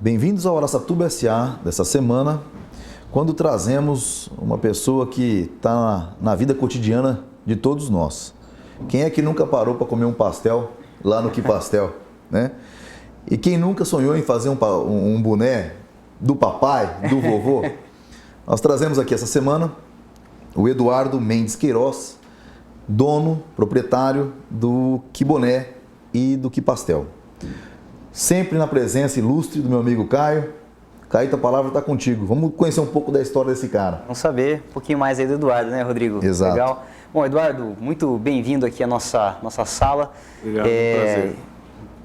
Bem-vindos ao Araçatuba SA dessa semana, quando trazemos uma pessoa que está na vida cotidiana de todos nós. Quem é que nunca parou para comer um pastel lá no Que Pastel, né? E quem nunca sonhou em fazer um boné do papai, do vovô? Nós trazemos aqui essa semana o Eduardo Mendes Queiroz, dono, proprietário do Que Boné e do Que Pastel. Sempre na presença ilustre do meu amigo Caio. Caio, a palavra está contigo. Vamos conhecer um pouco da história desse cara. Vamos saber um pouquinho mais aí do Eduardo, né, Rodrigo? Exato. Legal. Bom, Eduardo, muito bem-vindo aqui à nossa sala. Obrigado, prazer.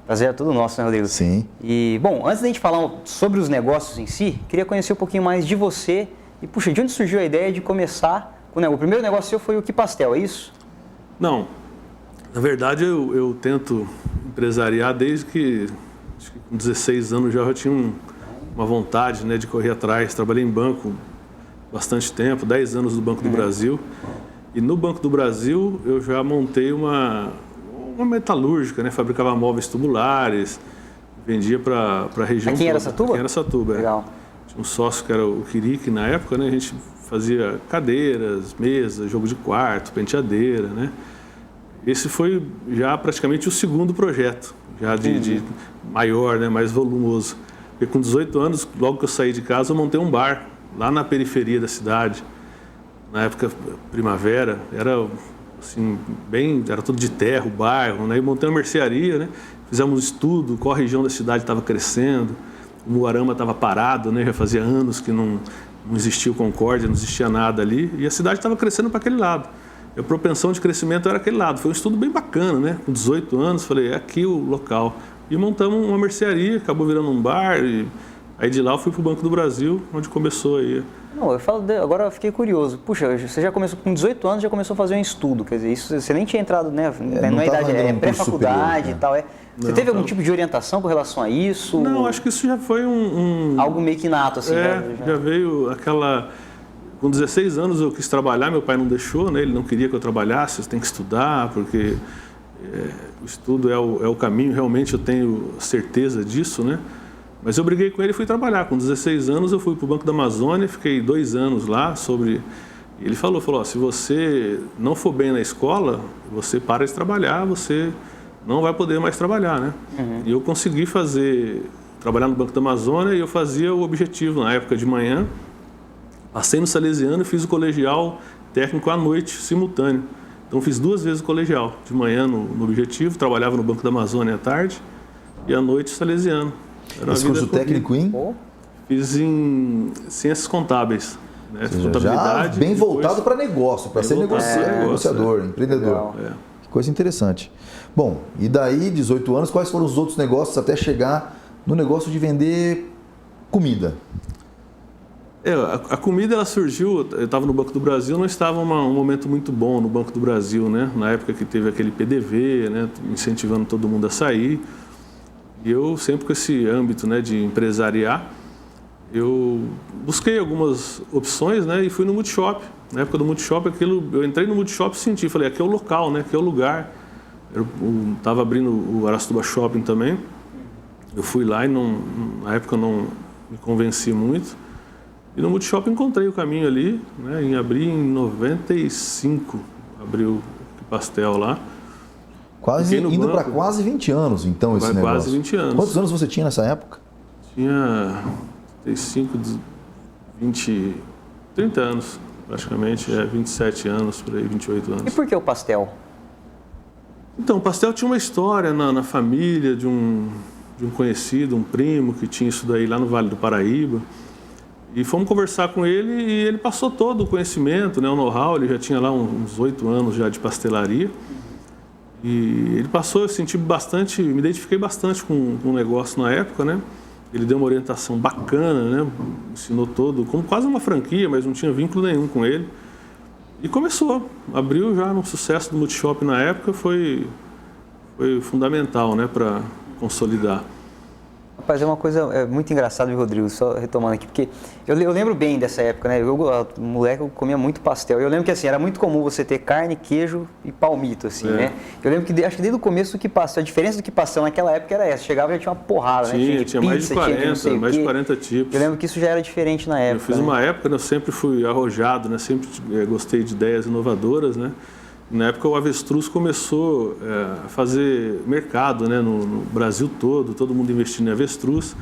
Prazer é todo nosso, né, Rodrigo? Sim. E, bom, antes da gente falar sobre os negócios em si, queria conhecer um pouquinho mais de você. E, puxa, de onde surgiu a ideia de começar? O primeiro negócio seu foi o Que Pastel, é isso? Não, na verdade eu tento empresariar desde que, acho que com 16 anos já eu tinha uma vontade, né, de correr atrás. Trabalhei em banco bastante tempo, 10 anos no Banco do Brasil. E no Banco do Brasil eu já montei uma metalúrgica, né, fabricava móveis tubulares, vendia para a região Aqui em toda. Araçatuba? Aqui em Araçatuba, Legal. Tinha um sócio que era o Kiric na época, né, a gente fazia cadeiras, mesas, jogo de quarto, penteadeira, né. Esse foi já praticamente o segundo projeto, já de maior, né, mais volumoso. E com 18 anos, logo que eu saí de casa, eu montei um bar lá na periferia da cidade. Na época, primavera, era assim, era tudo de terra, o bairro, né? E montei uma mercearia, né? Fizemos um estudo, qual região da cidade estava crescendo. O Muarama estava parado, né? Já fazia anos que não existia o Concórdia, não existia nada ali. E a cidade estava crescendo para aquele lado. A propensão de crescimento era aquele lado. Foi um estudo bem bacana, né? Com 18 anos, falei, é aqui o local. E montamos uma mercearia, acabou virando um bar. E aí de lá eu fui para o Banco do Brasil, onde começou aí. Não, agora eu fiquei curioso. Puxa, você já começou com 18 anos, já começou a fazer um estudo. Quer dizer, isso você nem tinha entrado, né? Não é idade, é pré-faculdade e tal. Você teve algum tipo de orientação com relação a isso? Não, acho que isso já foi algo meio que inato, assim. Já veio aquela... Com 16 anos eu quis trabalhar, meu pai não deixou, né? Ele não queria que eu trabalhasse, você tem que estudar, porque o estudo é o caminho, realmente eu tenho certeza disso, né? Mas eu briguei com ele e fui trabalhar. Com 16 anos eu fui para o Banco da Amazônia, fiquei 2 anos lá Ele falou, ó, se você não for bem na escola, você para de trabalhar, você não vai poder mais trabalhar, né? E eu consegui trabalhar no Banco da Amazônia e eu fazia o objetivo na época de manhã. Passei no Salesiano e fiz o colegial técnico à noite, simultâneo. Então fiz 2 vezes o colegial, de manhã no objetivo, trabalhava no Banco da Amazônia à tarde e à noite Salesiano. Esse curso técnico em? Fiz em Ciências Contábeis. Né? Já bem voltado para negócio, para ser negociador, empreendedor. Que coisa interessante. Bom, e daí, 18 anos, quais foram os outros negócios até chegar no negócio de vender comida? A comida ela surgiu, eu estava no Banco do Brasil, não estava um momento muito bom no Banco do Brasil, né? Na época que teve aquele PDV, né? Incentivando todo mundo a sair. E eu sempre com esse âmbito, né, de empresariar, eu busquei algumas opções, né, e fui no Multishop. Na época do Multishop, eu entrei no Multishop e senti, falei, aqui é o local, né, aqui é o lugar. Eu estava abrindo o Araçatuba Shopping também. Eu fui lá e na época eu não me convenci muito. E no Multishop encontrei o caminho ali, né, abri em 95, abri o Pastel lá. Indo para quase 20 anos, então, esse negócio. Quase 20 anos. Quantos anos você tinha nessa época? Tinha 30 anos, praticamente, 27 anos, por aí, 28 anos. E por que o pastel? Então, o pastel tinha uma história na família de um conhecido, um primo, que tinha isso daí lá no Vale do Paraíba. E fomos conversar com ele e ele passou todo o conhecimento, né, o know-how, ele já tinha lá uns 8 anos já de pastelaria. E ele passou, eu senti bastante, me identifiquei bastante com o negócio na época, né? Ele deu uma orientação bacana, né? Ensinou todo, como quase uma franquia, mas não tinha vínculo nenhum com ele. E começou, abriu já no sucesso do Multishop na época, foi fundamental, né, para consolidar. Rapaz, é uma coisa muito engraçada, viu, Rodrigo? Só retomando aqui, porque eu lembro bem dessa época, né? Moleque, eu comia muito pastel. Eu lembro que, assim, era muito comum você ter carne, queijo e palmito, assim, né? Eu lembro que, acho que desde o começo do que pastel, a diferença do que pastel naquela época era essa. Chegava e já tinha uma porrada, né? Tinha mais de 40, mais de 40 tipos. Eu lembro que isso já era diferente na época. Eu fiz uma época, eu sempre fui arrojado, né? Sempre gostei de ideias inovadoras, né? Na época o avestruz começou a fazer mercado, né, no Brasil todo mundo investindo em avestruz.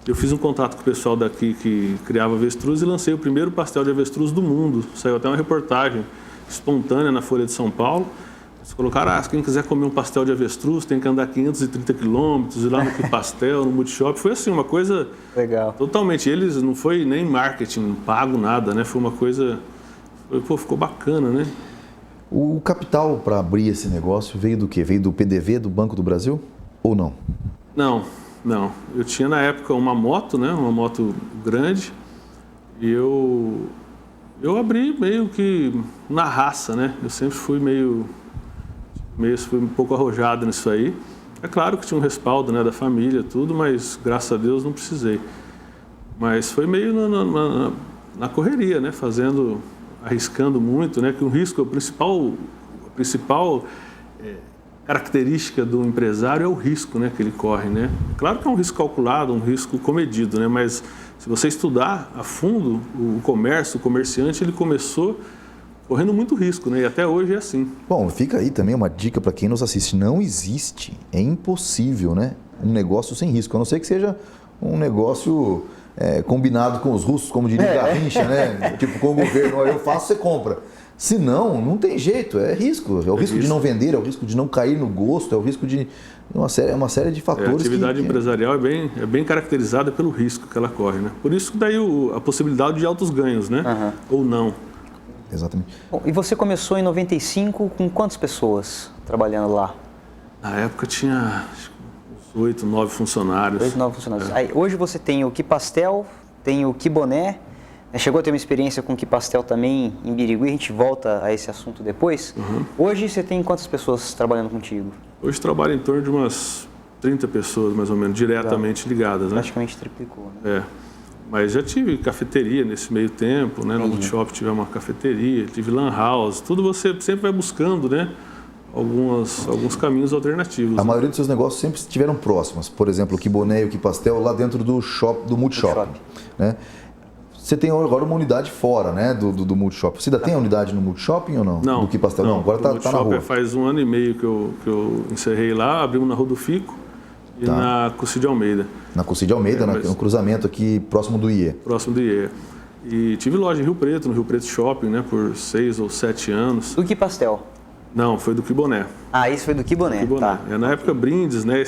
Eu fiz um contato com o pessoal daqui que criava avestruz e lancei o primeiro pastel de avestruz do mundo. Saiu até uma reportagem espontânea na Folha de São Paulo. Eles colocaram, quem quiser comer um pastel de avestruz tem que andar 530 quilômetros, ir lá no Que Pastel, no Multishop. Foi assim, uma coisa legal. Totalmente. Eles não foi nem marketing pago, nada, né? Foi uma coisa... ficou bacana, né? O capital para abrir esse negócio veio do quê? Veio do PDV, do Banco do Brasil? Ou não? Não. Eu tinha na época uma moto, né? Uma moto grande. E eu abri meio que na raça, né? Eu sempre fui fui um pouco arrojado nisso aí. É claro que tinha um respaldo, né, da família, tudo, mas graças a Deus não precisei. Mas foi meio na correria, né? Arriscando muito, né? Que o risco, a principal característica do empresário é o risco, né, que ele corre, né? Claro que é um risco calculado, um risco comedido, né? Mas se você estudar a fundo o comerciante, ele começou correndo muito risco, né? E até hoje é assim. Bom, fica aí também uma dica para quem nos assiste. Não existe, é impossível, né, um negócio sem risco, a não ser que seja um negócio combinado com os russos, como diria Garrincha, né? Tipo, com o governo, eu faço, você compra. Se não, não tem jeito, é risco. É o risco de não vender, é o risco de não cair no gosto, é o risco de uma série de fatores. A atividade empresarial é bem caracterizada pelo risco que ela corre, né? Por isso que daí a possibilidade de altos ganhos, né? Ou não. Exatamente. Bom, e você começou em 95 com quantas pessoas trabalhando lá? Na época tinha 8, 9 funcionários. 8, 9 funcionários. Aí, hoje você tem o Que Pastel, tem o Que Boné. Chegou a ter uma experiência com o Que Pastel também em Birigui, a gente volta a esse assunto depois. Hoje você tem quantas pessoas trabalhando contigo? Hoje trabalho em torno de umas 30 pessoas, mais ou menos, diretamente ligadas, né? Praticamente triplicou, né? Mas já tive cafeteria nesse meio tempo, né? No Multishop tive uma cafeteria, tive lan house, tudo você sempre vai buscando, né? Alguns caminhos alternativos. A maioria dos seus negócios sempre estiveram próximos. Por exemplo, o Que Boné e o Que Pastel lá dentro do Multishop, né? Você tem agora uma unidade fora, né, do Multishop. Você ainda tem a unidade no Multishop ou não? Não. Do Que Pastel? Não, agora tá na rua. Faz 1 ano e meio que eu encerrei lá, abrimos na Rua do Fico e na Cucide Almeida. Na Cucide Almeida, no cruzamento aqui próximo do IE. Próximo do IE. E tive loja em Rio Preto, no Rio Preto Shopping, né, por 6 ou 7 anos. Do Que Pastel? Não, foi do Que Boné. Isso foi do Que Boné. Tá. Na época, brindes, né,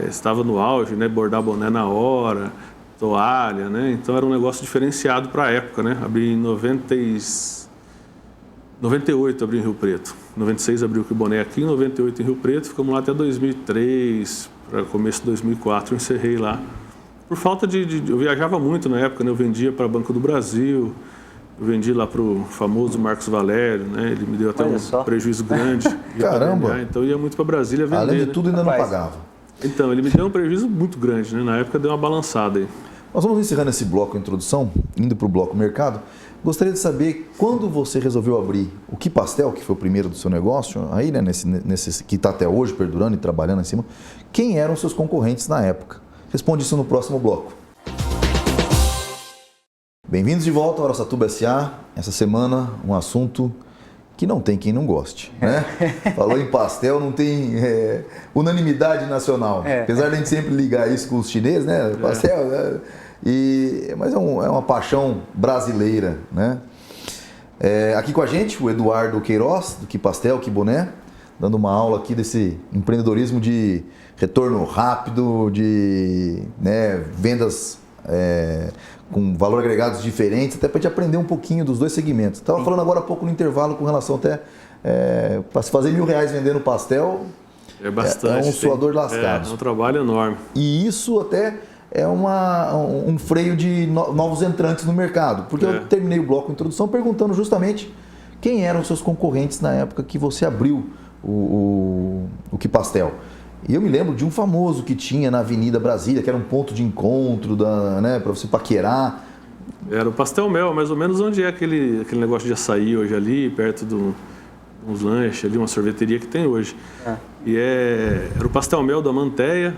estava no auge, né, bordar boné na hora, toalha, né? Então era um negócio diferenciado para a época, né? Abri em 98, abri em Rio Preto. Em 96 abri o Que Boné aqui, em 98 em Rio Preto, ficamos lá até 2003, para começo de 2004 eu encerrei lá. Por falta eu viajava muito na época, né? Eu vendia para Banco do Brasil, eu vendi lá para o famoso Marcos Valério, né? Ele me deu até um prejuízo grande. Caramba! Então eu ia muito para Brasília vender. Além de tudo, ainda não pagava. Então, ele me deu um prejuízo muito grande, né? Na época deu uma balançada aí. Nós vamos encerrando esse bloco introdução, indo para o bloco mercado. Gostaria de saber quando você resolveu abrir o Que Pastel, que foi o primeiro do seu negócio, aí, né, nesse que está até hoje perdurando e trabalhando em cima, quem eram seus concorrentes na época? Responde isso no próximo bloco. Bem-vindos de volta ao Araçatuba SA. Essa semana, um assunto que não tem quem não goste, né? Falou em pastel, não tem unanimidade nacional. Apesar de a gente sempre ligar isso com os chineses, né? Pastel, mas é uma paixão brasileira, né? Aqui com a gente, o Eduardo Queiroz, do Que Pastel, Que Boné, dando uma aula aqui desse empreendedorismo de retorno rápido, de vendas com valor agregados diferentes, até para a gente aprender um pouquinho dos dois segmentos. Estava falando agora há pouco no intervalo com relação até para se fazer R$1.000 vendendo pastel, é bastante. É um suador lascado. É um trabalho enorme. E isso até é um freio de novos entrantes no mercado, porque eu terminei o bloco de introdução perguntando justamente quem eram os seus concorrentes na época que você abriu o Que Pastel. E eu me lembro de um famoso que tinha na Avenida Brasília, que era um ponto de encontro, né, para você paquerar. Era o Pastel Mel, mais ou menos onde é aquele negócio de açaí hoje ali, perto uns lanches ali, uma sorveteria que tem hoje. E era o Pastel Mel da Manteia,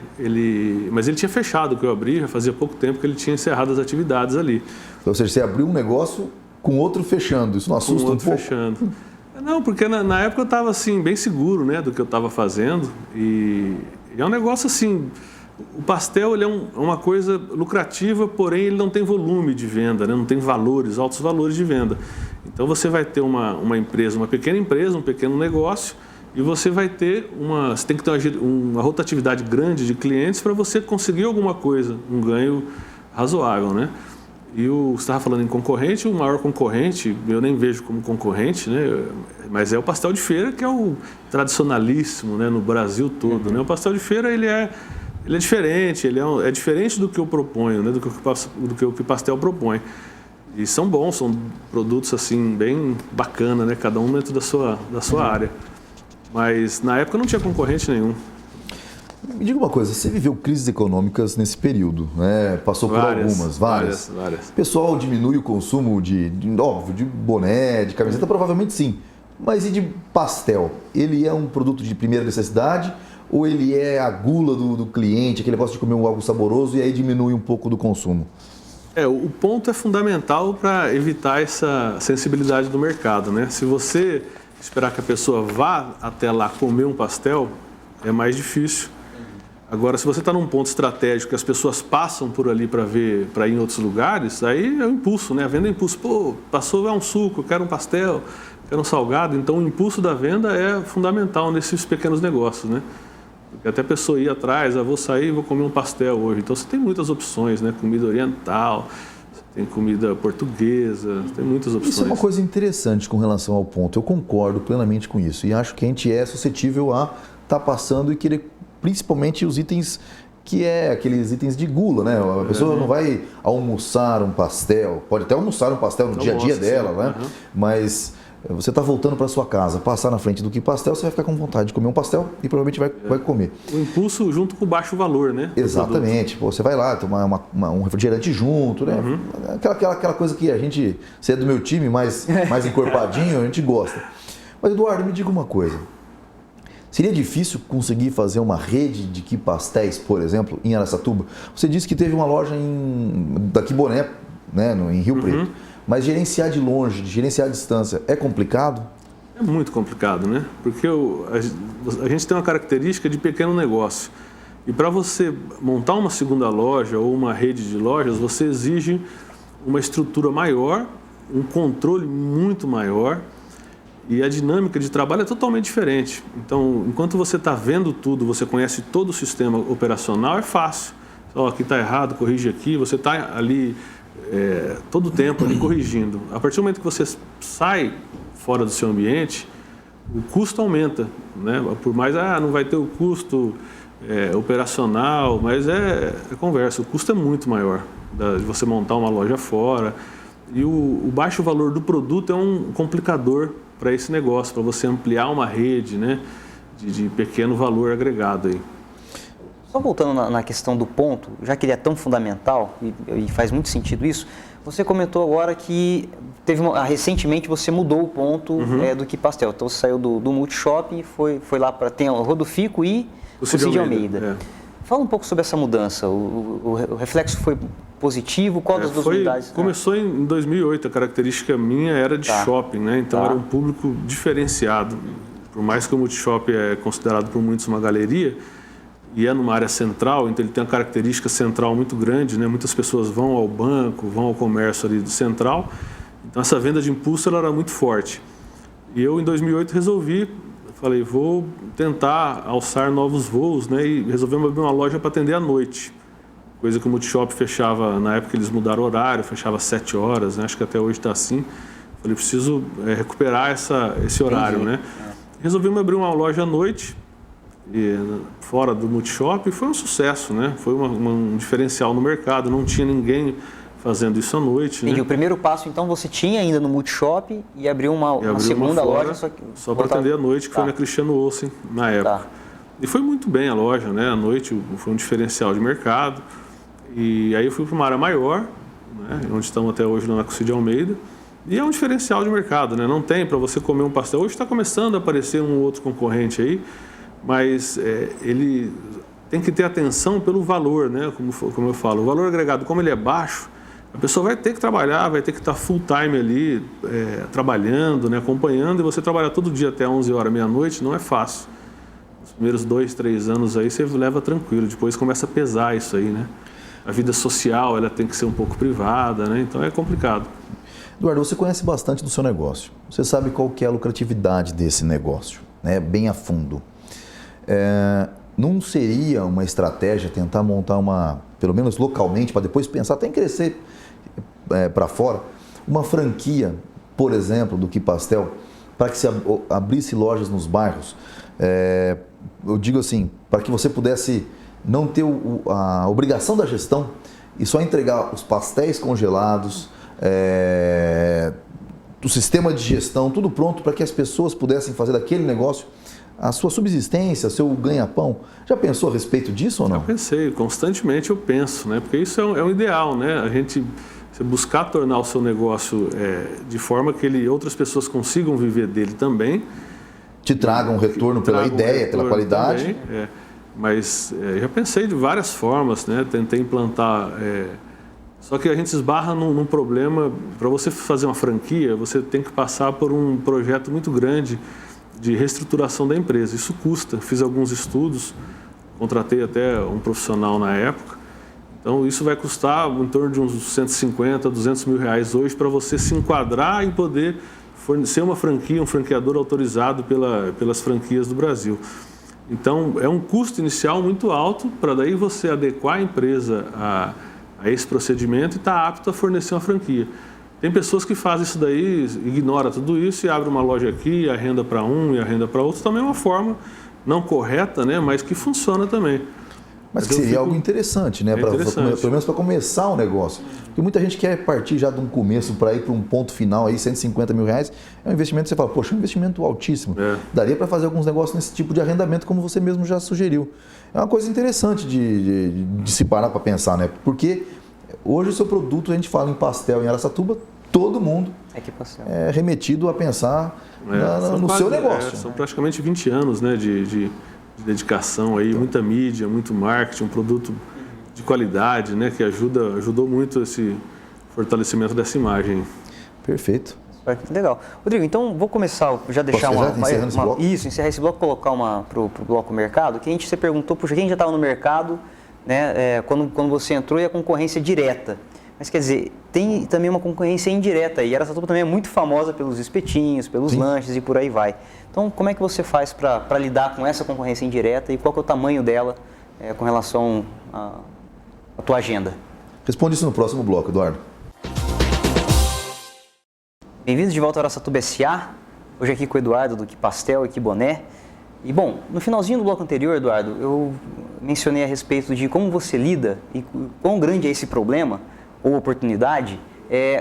mas ele tinha fechado, que eu abri, já fazia pouco tempo que ele tinha encerrado as atividades ali. Ou seja, você abriu um negócio com outro fechando, isso não assusta um pouco? Fechando. Não, porque na época eu estava assim, bem seguro, né, do que eu estava fazendo, e é um negócio assim, o pastel ele é uma coisa lucrativa, porém ele não tem volume de venda, né, não tem altos valores de venda. Então você vai ter uma empresa, uma pequena empresa, um pequeno negócio, e você tem que ter uma rotatividade grande de clientes para você conseguir alguma coisa, um ganho razoável, né? E você estava falando em concorrente, o maior concorrente, eu nem vejo como concorrente, né? Mas é o pastel de feira, que é o tradicionalíssimo, né, no Brasil todo. Né? O pastel de feira ele é diferente, é diferente do que eu proponho, né, do que o pastel propõe. E são bons, são produtos assim, bem bacana, né? Cada um dentro da sua área. Mas na época não tinha concorrente nenhum. Me diga uma coisa, você viveu crises econômicas nesse período, né? Passou por várias. O pessoal diminui o consumo de boné, de camiseta, provavelmente sim. Mas e de pastel? Ele é um produto de primeira necessidade ou ele é a gula do cliente, aquele negócio de comer algo saboroso e aí diminui um pouco do consumo? O ponto é fundamental para evitar essa sensibilidade do mercado, né? Se você esperar que a pessoa vá até lá comer um pastel, é mais difícil. Agora, se você está num ponto estratégico que as pessoas passam por ali para ir em outros lugares, aí é o impulso, né? A venda é impulso. Pô, passou um suco, eu quero um pastel, quero um salgado. Então, o impulso da venda é fundamental nesses pequenos negócios, né? Porque até a pessoa ir atrás, vou sair e vou comer um pastel hoje. Então, você tem muitas opções, né? Comida oriental, tem comida portuguesa, tem muitas opções. Isso é uma coisa interessante com relação ao ponto. Eu concordo plenamente com isso. E acho que a gente é suscetível a estar passando e querer principalmente os itens que aqueles itens de gula, né? A pessoa não vai almoçar um pastel, pode até almoçar um pastel no dia a dia dela, né? Mas você está voltando para sua casa, passar na frente do que pastel, você vai ficar com vontade de comer um pastel e provavelmente vai comer. O impulso junto com o baixo valor, né? Exatamente. Pô, você vai lá tomar um refrigerante junto, né? Aquela coisa que você é do meu time, mais encorpadinho, a gente gosta. Mas, Eduardo, me diga uma coisa. Seria difícil conseguir fazer uma rede de quipastéis, por exemplo, em Araçatuba? Você disse que teve uma loja da Quiboné, né, em Rio Preto. Mas gerenciar de longe, gerenciar a distância, é complicado? É muito complicado, né? Porque a gente tem uma característica de pequeno negócio. E para você montar uma segunda loja ou uma rede de lojas, você exige uma estrutura maior, um controle muito maior, e a dinâmica de trabalho é totalmente diferente. Então, enquanto você está vendo tudo, você conhece todo o sistema operacional, é fácil. Aqui está errado, corrige aqui. Você está ali todo o tempo ali corrigindo. A partir do momento que você sai fora do seu ambiente, o custo aumenta, né? Por mais, não vai ter o custo operacional, mas é conversa. O custo é muito maior de você montar uma loja fora. E o baixo valor do produto é um complicador para esse negócio, para você ampliar uma rede, né, de pequeno valor agregado aí. Só voltando na questão do ponto, já que ele é tão fundamental e faz muito sentido isso, você comentou agora que recentemente você mudou o ponto do Quipastel. Então você saiu do Multishop e foi lá para o Rodofico e o Cid Almeida. Fala um pouco sobre essa mudança. O reflexo foi positivo? Qual das duas unidades? Começou em 2008. A característica minha era de shopping, né? Então era um público diferenciado. Por mais que o Multishop é considerado por muitos uma galeria e é numa área central, então ele tem uma característica central muito grande, né? Muitas pessoas vão ao banco, vão ao comércio ali do central. Então essa venda de impulso ela era muito forte. E eu em 2008 falei, vou tentar alçar novos voos, né? E resolvemos abrir uma loja para atender à noite. Coisa que o Multishop fechava, na época eles mudaram o horário, fechava às 7 horas, né? Acho que até hoje está assim. Falei, preciso recuperar esse horário, né? Resolvemos abrir uma loja à noite, fora do Multishop, e foi um sucesso, né? Foi um diferencial no mercado, não tinha ninguém fazendo isso à noite. Entendi. Né? O primeiro passo, então, você tinha ainda no Multishop e abriu uma segunda loja. Só para atender à noite, que foi na Cristiano Olsen, na época. E foi muito bem a loja, né? À noite foi um diferencial de mercado. E aí eu fui para uma área maior, né? Onde estamos até hoje na Cocid Almeida. E é um diferencial de mercado, né? Não tem para você comer um pastel. Hoje está começando a aparecer um outro concorrente aí, mas ele tem que ter atenção pelo valor, né? Como eu falo, o valor agregado, como ele é baixo, a pessoa vai ter que trabalhar, vai ter que estar full time ali, trabalhando, né? Acompanhando, e você trabalhar todo dia até 11 horas, meia-noite, não é fácil. Os primeiros 2, 3 anos aí você leva tranquilo, depois começa a pesar isso aí, né? A vida social, ela tem que ser um pouco privada, né? Então é complicado. Eduardo, você conhece bastante do seu negócio. Você sabe qual que é a lucratividade desse negócio, né? Bem a fundo. Não seria uma estratégia tentar montar pelo menos localmente, para depois pensar até em crescer para fora, uma franquia, por exemplo, do Que Pastel, para que se abrisse lojas nos bairros? Eu digo assim, para que você pudesse não ter a obrigação da gestão e só entregar os pastéis congelados, o sistema de gestão, tudo pronto para que as pessoas pudessem fazer daquele negócio a sua subsistência, seu ganha-pão. Já pensou a respeito disso ou não? Eu pensei, constantemente eu penso, né? Porque isso é um ideal, né? Você buscar tornar o seu negócio de forma que outras pessoas consigam viver dele também. Te tragam um retorno pela ideia, pela qualidade. Também, mas já pensei de várias formas, né? Tentei implantar... Só que a gente esbarra num problema. Para você fazer uma franquia, você tem que passar por um projeto muito grande de reestruturação da empresa. Isso custa. Fiz alguns estudos, contratei até um profissional na época. Então, isso vai custar em torno de uns 150, 200 mil reais hoje para você se enquadrar e poder fornecer uma franquia, um franqueador autorizado pelas franquias do Brasil. Então, é um custo inicial muito alto para daí você adequar a empresa a esse procedimento e estar apto a fornecer uma franquia. Tem pessoas que fazem isso daí, ignora tudo isso e abre uma loja aqui, arrenda para um e arrenda para outro. Também é uma forma não correta, né, mas que funciona também. Mas que seria algo interessante, né? Interessante. Pelo menos para começar o negócio. Porque muita gente quer partir já de um começo para ir para um ponto final, aí 150 mil reais. É um investimento que você fala, poxa, é um investimento altíssimo. Daria para fazer alguns negócios nesse tipo de arrendamento, como você mesmo já sugeriu. É uma coisa interessante de se parar para pensar, né? Porque hoje o seu produto, a gente fala em pastel em Araçatuba, todo mundo é remetido a pensar no seu negócio. São praticamente 20 anos, né, de dedicação aí, muita mídia, muito marketing, um produto de qualidade, né, que ajudou muito esse fortalecimento dessa imagem. Perfeito. Legal. Rodrigo, então vou começar, já deixar encerrar esse bloco, colocar para o bloco mercado, que você perguntou, puxa, quem já estava no mercado, né, quando você entrou, e a concorrência direta. Mas quer dizer, tem também uma concorrência indireta, e Araçatuba também é muito famosa pelos espetinhos, pelos lanches e por aí vai. Então, como é que você faz para lidar com essa concorrência indireta e qual que é o tamanho dela com relação à tua agenda? Responde isso no próximo bloco, Eduardo. Bem-vindos de volta ao Araçatuba S.A. Hoje aqui com o Eduardo do Que Pastel e Que Boné. E bom, no finalzinho do bloco anterior, Eduardo, eu mencionei a respeito de como você lida e quão grande é esse problema ou oportunidade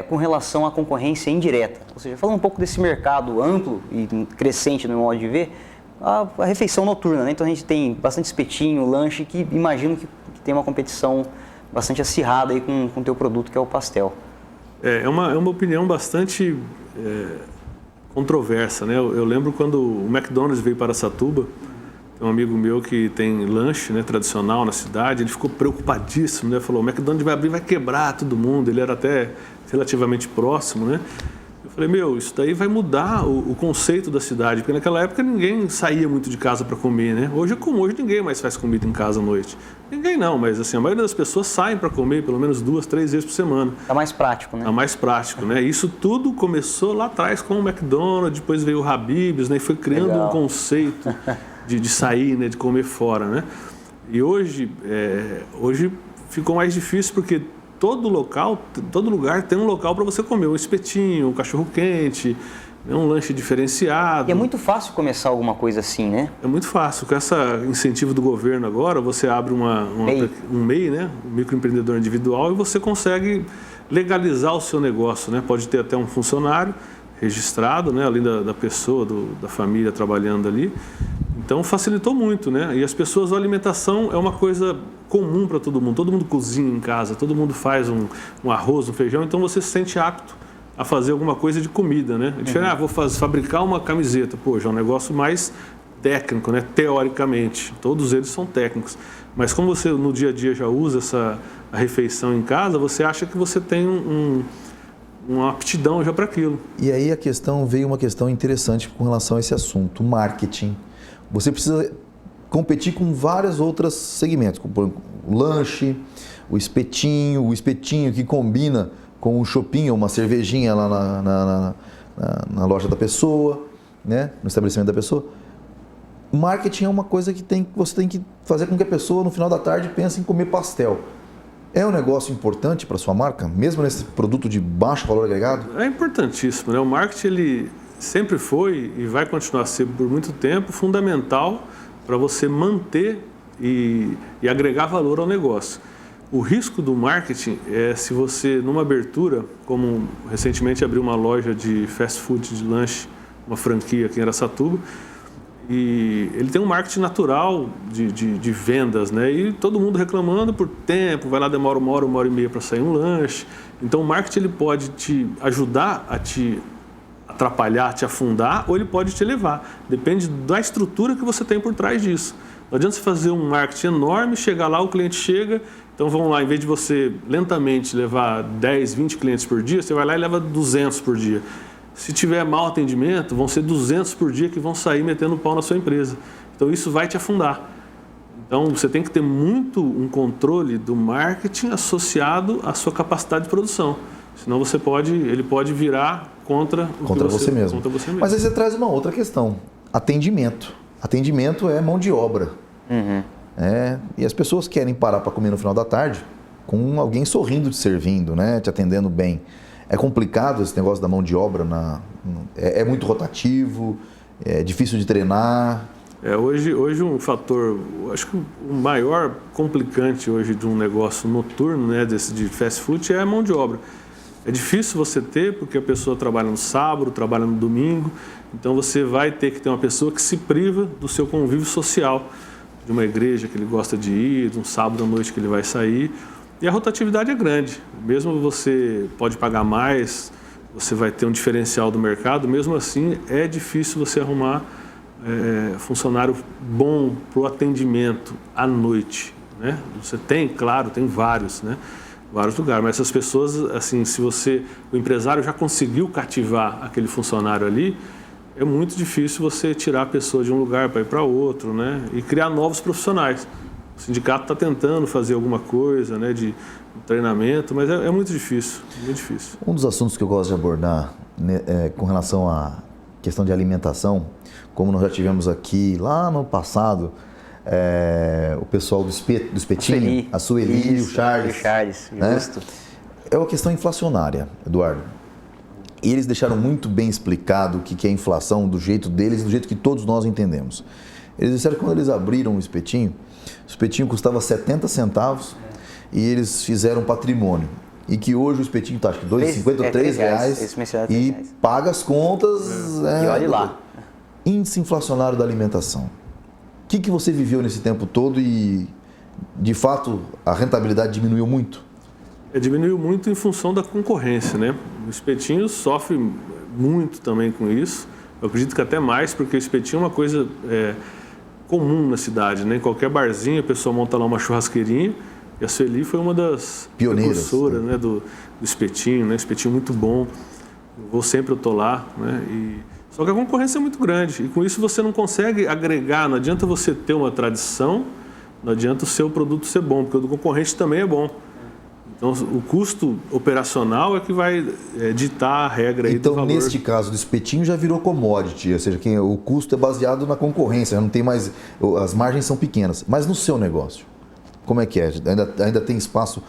com relação à concorrência indireta. Ou seja, falando um pouco desse mercado amplo e crescente no meu modo de ver, a refeição noturna, né? Então a gente tem bastante espetinho, lanche, que imagino que tem uma competição bastante acirrada aí com o teu produto, que é o pastel. É uma opinião bastante controversa, né? Eu lembro quando o McDonald's veio para Araçatuba, tem um amigo meu que tem lanche, né, tradicional na cidade, ele ficou preocupadíssimo, né? Falou, o McDonald's vai abrir, vai quebrar todo mundo. Ele era até relativamente próximo, né? Eu falei, isso daí vai mudar o conceito da cidade, porque naquela época ninguém saía muito de casa para comer, né? Hoje é comum, hoje ninguém mais faz comida em casa à noite. Ninguém não, mas assim, a maioria das pessoas saem para comer pelo menos 2, 3 vezes por semana. Tá mais prático, né? Tá mais prático, né? Isso tudo começou lá atrás com o McDonald's, depois veio o Habib's, né? E foi criando um conceito de sair, né? De comer fora, né? E hoje ficou mais difícil porque todo lugar tem um local para você comer, um espetinho, um cachorro-quente, um lanche diferenciado. E é muito fácil começar alguma coisa assim, né? É muito fácil. Com esse incentivo do governo agora, você abre um MEI, né? Um microempreendedor individual, e você consegue legalizar o seu negócio, né? Pode ter até um funcionário registrado, né? Além da pessoa, da família trabalhando ali. Então facilitou muito, né? E as pessoas, a alimentação é uma coisa comum para todo mundo cozinha em casa, todo mundo faz um arroz, um feijão, então você se sente apto a fazer alguma coisa de comida, né? É diferente, vou fabricar uma camiseta, já é um negócio mais técnico, né? Teoricamente, todos eles são técnicos, mas como você no dia a dia já usa a refeição em casa, você acha que você tem uma aptidão já para aquilo. E aí veio uma questão interessante com relação a esse assunto, marketing. Você precisa competir com vários outros segmentos, como o lanche, o espetinho que combina com um chopinho, uma cervejinha lá na loja da pessoa, né? No estabelecimento da pessoa. Marketing é uma coisa que você tem que fazer com que a pessoa no final da tarde pense em comer pastel. É um negócio importante para a sua marca, mesmo nesse produto de baixo valor agregado? É importantíssimo, né? O marketing ele sempre foi e vai continuar a ser por muito tempo fundamental para você manter e agregar valor ao negócio. O risco do marketing é se você, numa abertura, como recentemente abriu uma loja de fast food, de lanche, uma franquia aqui em Araçatuba, e ele tem um marketing natural de vendas, né? E todo mundo reclamando por tempo, vai lá, demora uma hora e meia para sair um lanche. Então o marketing ele pode te ajudar a te atrapalhar, te afundar, ou ele pode te elevar. Depende da estrutura que você tem por trás disso. Não adianta você fazer um marketing enorme, chegar lá, o cliente chega, então vamos lá, em vez de você lentamente levar 10, 20 clientes por dia, você vai lá e leva 200 por dia. Se tiver mau atendimento, vão ser 200 por dia que vão sair metendo pau na sua empresa. Então isso vai te afundar. Então você tem que ter muito um controle do marketing associado à sua capacidade de produção. Senão ele pode virar contra você mesmo. Mas aí você traz uma outra questão, atendimento. Atendimento é mão de obra. E as pessoas querem parar para comer no final da tarde com alguém sorrindo te servindo, né? Te atendendo bem. É complicado esse negócio da mão de obra, é muito rotativo, é difícil de treinar. Hoje um fator, acho que o maior complicante hoje de um negócio noturno, né, desse de fast food, é a mão de obra. É difícil você ter, porque a pessoa trabalha no sábado, trabalha no domingo, então você vai ter que ter uma pessoa que se priva do seu convívio social, de uma igreja que ele gosta de ir, de um sábado à noite que ele vai sair. E a rotatividade é grande. Mesmo você pode pagar mais, você vai ter um diferencial do mercado, mesmo assim é difícil você arrumar funcionário bom para o atendimento à noite, né? Você tem, claro, tem vários, né? Vários lugares, mas essas pessoas, assim, se o empresário já conseguiu cativar aquele funcionário ali, é muito difícil você tirar a pessoa de um lugar para ir para outro, né? E criar novos profissionais. O sindicato está tentando fazer alguma coisa, né, de treinamento, mas é muito difícil, muito difícil. Um dos assuntos que eu gosto de abordar, né, com relação à questão de alimentação, como nós já tivemos aqui lá no passado, o pessoal do espetinho, a Sueli e o Charles, né? Justo. É uma questão inflacionária, Eduardo. E eles deixaram muito bem explicado o que é inflação, do jeito deles e do jeito que todos nós entendemos. Eles disseram que quando eles abriram o espetinho custava 70 centavos e eles fizeram patrimônio. E que hoje o espetinho está, acho que R$2,50, R$3 e paga as contas. E olhe lá. Índice inflacionário da alimentação. O que você viveu nesse tempo todo e, de fato, a rentabilidade diminuiu muito? Diminuiu muito em função da concorrência, né? O espetinho sofre muito também com isso. Eu acredito que até mais, porque o espetinho é uma coisa comum na cidade, né? Em qualquer barzinho a pessoa monta lá uma churrasqueirinha. E a Sueli foi uma das precursoras, né, do espetinho, né? Espetinho muito bom. Eu tô lá, né? Só que a concorrência é muito grande. E com isso você não consegue agregar. Não adianta você ter uma tradição, não adianta o seu produto ser bom, porque o do concorrente também é bom. Então, o custo operacional é que vai ditar a regra aí do valor. Então, neste caso do espetinho, já virou commodity, ou seja, o custo é baseado na concorrência, não tem mais, as margens são pequenas. Mas no seu negócio, como é que é? Ainda tem espaço?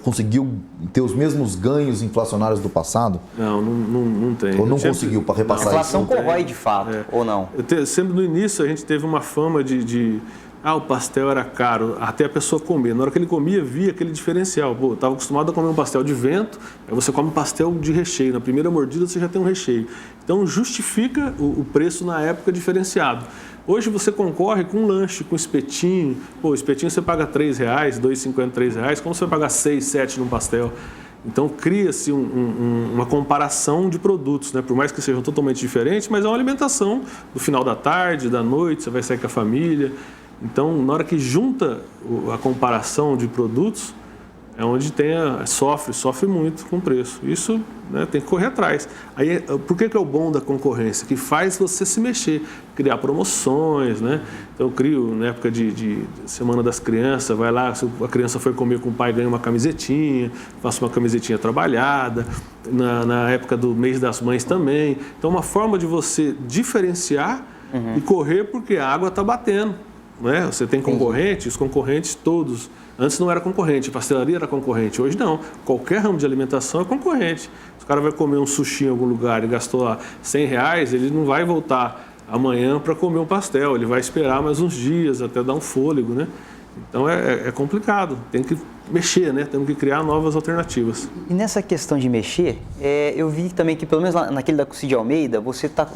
Conseguiu ter os mesmos ganhos inflacionários do passado? Não tem. Ou não conseguiu repassar isso? A inflação corrói de fato, ou não? Sempre no início a gente teve uma fama de o pastel era caro, até a pessoa comer. Na hora que ele comia, via aquele diferencial. Pô, estava acostumado a comer um pastel de vento, aí você come um pastel de recheio. Na primeira mordida você já tem um recheio. Então justifica o preço na época diferenciado. Hoje você concorre com um lanche, com espetinho. Pô, espetinho você paga R$3, R$2,50, R$3. Como você vai pagar 6, 7 num pastel? Então cria-se uma comparação de produtos, né? Por mais que sejam totalmente diferentes, mas é uma alimentação do final da tarde, da noite, você vai sair com a família. Então, na hora que junta a comparação de produtos, é onde sofre muito com o preço. Isso, né, tem que correr atrás. Aí, por que é o bom da concorrência? Que faz você se mexer, criar promoções, né? Então, eu crio, na época de Semana das Crianças, vai lá, se a criança foi comer com o pai, ganha uma camisetinha, faço uma camisetinha trabalhada. Na época do Mês das Mães também. Então, uma forma de você diferenciar e correr porque a água está batendo. Né? Você tem concorrente, os concorrentes todos. Antes não era concorrente, a pastelaria era concorrente. Hoje não. Qualquer ramo de alimentação é concorrente. Se o cara vai comer um sushi em algum lugar e gastou lá R$100, ele não vai voltar amanhã para comer um pastel. Ele vai esperar mais uns dias até dar um fôlego, né? Então é complicado. Tem que mexer, né? Temos que criar novas alternativas. E nessa questão de mexer, eu vi também que pelo menos naquele da Cid Almeida, você está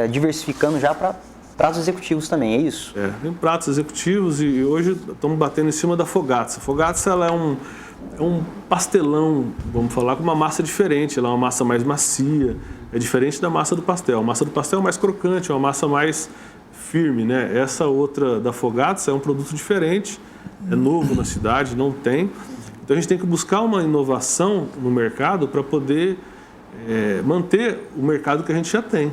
diversificando já para pratos executivos também, é isso? Tem pratos executivos e hoje estamos batendo em cima da fogazza. A fogazza ela é um pastelão, vamos falar, com uma massa diferente. Ela é uma massa mais macia, é diferente da massa do pastel. A massa do pastel é mais crocante, é uma massa mais firme, né? Essa outra da fogazza é um produto diferente, é novo na cidade, não tem. Então a gente tem que buscar uma inovação no mercado para poder manter o mercado que a gente já tem.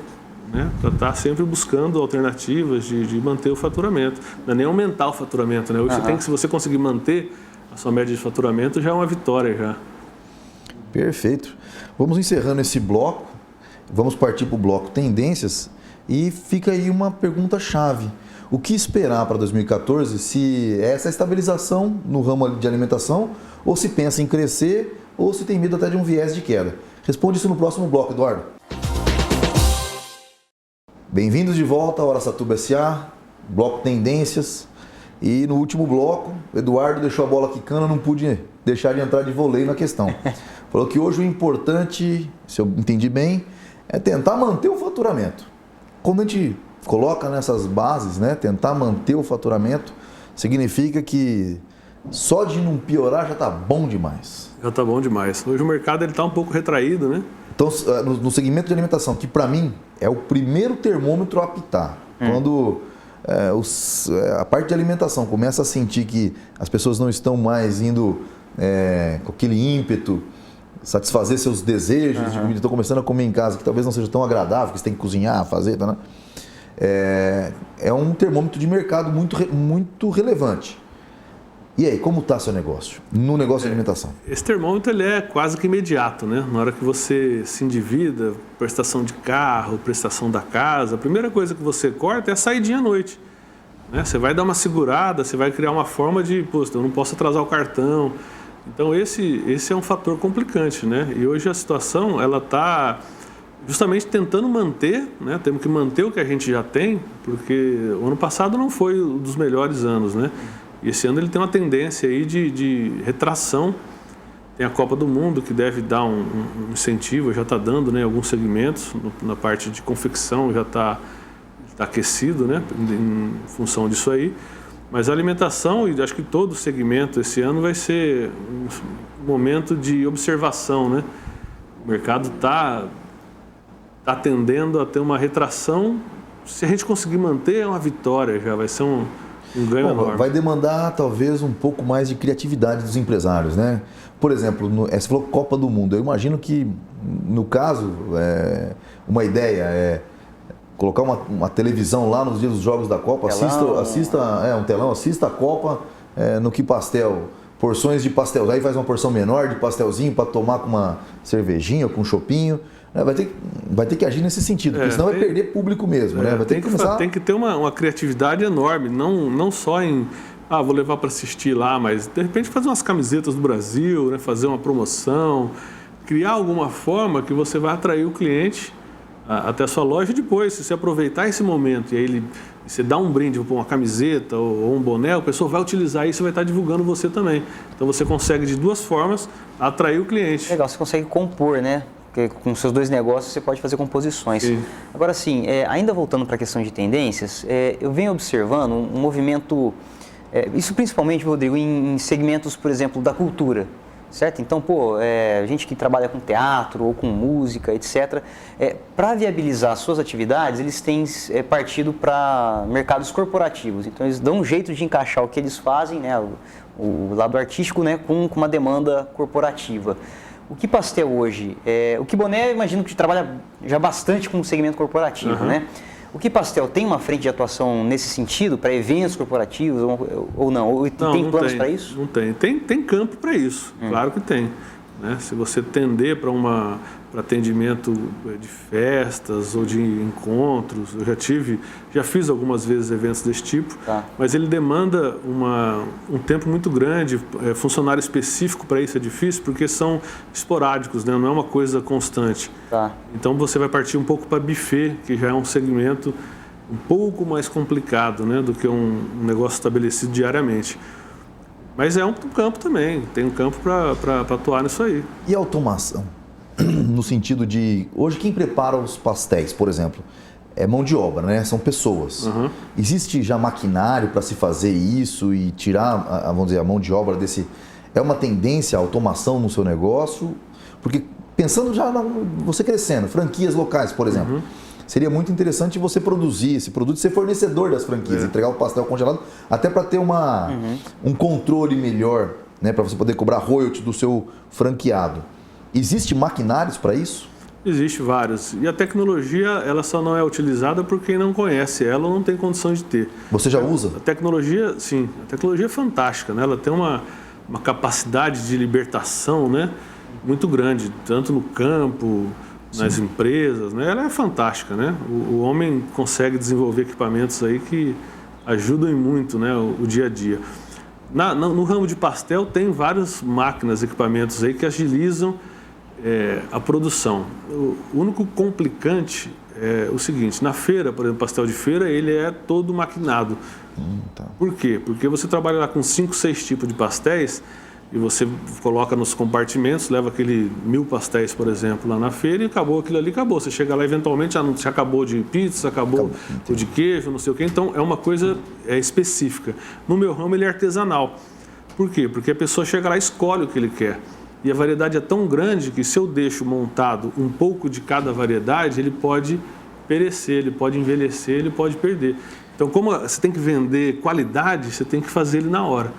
Né? Para estar sempre buscando alternativas de manter o faturamento. Não é nem aumentar o faturamento, né? Hoje se você conseguir manter a sua média de faturamento, já é uma vitória já. Perfeito. Vamos encerrando esse bloco, vamos partir para o bloco tendências e fica aí uma pergunta-chave. O que esperar para 2014, se é essa estabilização no ramo de alimentação, ou se pensa em crescer, ou se tem medo até de um viés de queda? Responde isso no próximo bloco, Eduardo. Bem-vindos de volta ao Araçatuba S.A., bloco Tendências. E no último bloco, o Eduardo deixou a bola quicando, não pude deixar de entrar de voleio na questão. Falou que hoje o importante, se eu entendi bem, é tentar manter o faturamento. Quando a gente coloca nessas bases, né, tentar manter o faturamento, significa que só de não piorar já está bom demais. Já está bom demais. Hoje o mercado está um pouco retraído, né? Então, no segmento de alimentação, que para mim é o primeiro termômetro a apitar, quando a parte de alimentação começa a sentir que as pessoas não estão mais indo com aquele ímpeto, satisfazer seus desejos de comida, estão começando a comer em casa, que talvez não seja tão agradável, que você tem que cozinhar, fazer, tá, né? É um termômetro de mercado muito relevante. E aí, como está seu negócio, no negócio de alimentação? Esse termômetro ele é quase que imediato, né? Na hora que você se endivida, prestação de carro, prestação da casa, a primeira coisa que você corta é a saidinha à noite. Né? Você vai dar uma segurada, você vai criar uma forma de, eu não posso atrasar o cartão. Então esse é um fator complicante, né? E hoje a situação, ela está justamente tentando manter, né? Temos que manter o que a gente já tem, porque o ano passado não foi um dos melhores anos, né? E esse ano ele tem uma tendência aí de retração. Tem a Copa do Mundo, que deve dar um incentivo, já está dando, né, em alguns segmentos, na parte de confecção já está aquecido, né, em função disso aí. Mas a alimentação, e acho que todo segmento esse ano vai ser um momento de observação, né? O mercado está tendendo a ter uma retração. Se a gente conseguir manter, é uma vitória já, vai ser um ganho enorme. Vai demandar talvez um pouco mais de criatividade dos empresários, né? Por exemplo, você falou Copa do Mundo. Eu imagino que, no caso, uma ideia é colocar uma televisão lá nos dias dos jogos da Copa, assista um telão, assista a Copa no Que Pastel, porções de pastel. Aí faz uma porção menor de pastelzinho para tomar com uma cervejinha ou com um chopinho. Vai ter que agir nesse sentido, porque senão vai perder público mesmo, né? Tem que ter uma criatividade enorme, não só em vou levar para assistir lá, mas de repente fazer umas camisetas do Brasil, né? Fazer uma promoção, criar alguma forma que você vai atrair o cliente até a sua loja. E depois, se você aproveitar esse momento e aí você dá um brinde, uma camiseta ou um boné, a pessoa vai utilizar isso e vai estar divulgando você também. Então você consegue de duas formas atrair o cliente. Legal, você consegue compor, né? Porque com seus dois negócios você pode fazer composições. Sim. Agora sim, ainda voltando para a questão de tendências, eu venho observando um movimento, isso principalmente, Rodrigo, em segmentos, por exemplo, da cultura. Certo? Então, a gente que trabalha com teatro ou com música, etc., para viabilizar suas atividades, eles têm partido para mercados corporativos. Então, eles dão um jeito de encaixar o que eles fazem, né, o lado artístico, né, com uma demanda corporativa. O Que Pastel hoje, o Que Boné, eu imagino que trabalha já bastante com o segmento corporativo, né? O Que Pastel tem uma frente de atuação nesse sentido, para eventos corporativos ou não? Ou tem planos para isso? Não tem. Tem campo para isso, claro que tem. Né? Se você tender para atendimento de festas ou de encontros, eu já fiz algumas vezes eventos desse tipo, mas ele demanda um tempo muito grande, funcionário específico para isso é difícil, porque são esporádicos, né? Não é uma coisa constante. Então você vai partir um pouco para buffet, que já é um segmento um pouco mais complicado, né, do que um negócio estabelecido diariamente. Mas é um campo também, tem um campo para atuar nisso aí. E a automação? No sentido de, hoje quem prepara os pastéis, por exemplo, é mão de obra, né? São pessoas. Existe já maquinário para se fazer isso e tirar, vamos dizer, a mão de obra desse... É uma tendência a automação no seu negócio? Porque pensando já, você crescendo, franquias locais, por exemplo, seria muito interessante você produzir esse produto, ser fornecedor das franquias, entregar o pastel congelado, até para ter um controle melhor, né, para você poder cobrar royalty do seu franqueado. Existe maquinários para isso? Existe vários. E a tecnologia, ela só não é utilizada por quem não conhece ela ou não tem condição de ter. Você já usa? A tecnologia, sim. A tecnologia é fantástica, né? Ela tem uma capacidade de libertação, né, muito grande, tanto no campo, nas empresas, né? Ela é fantástica, né? O homem consegue desenvolver equipamentos aí que ajudam muito, né, o dia a dia. No ramo de pastel tem várias máquinas, equipamentos aí que agilizam a produção. O único complicante é o seguinte: na feira, por exemplo, pastel de feira, ele é todo maquinado. Por quê? Porque você trabalha lá com 5, 6 tipos de pastéis e você coloca nos compartimentos, leva aquele 1000 pastéis, por exemplo, lá na feira e acabou aquilo ali, acabou. Você chega lá, eventualmente, já acabou de pizza, acabou de queijo, não sei o quê. Então, é uma coisa específica. No meu ramo, ele é artesanal. Por quê? Porque a pessoa chega lá e escolhe o que ele quer. E a variedade é tão grande que se eu deixo montado um pouco de cada variedade, ele pode perecer, ele pode envelhecer, ele pode perder. Então, como você tem que vender qualidade, você tem que fazer ele na hora.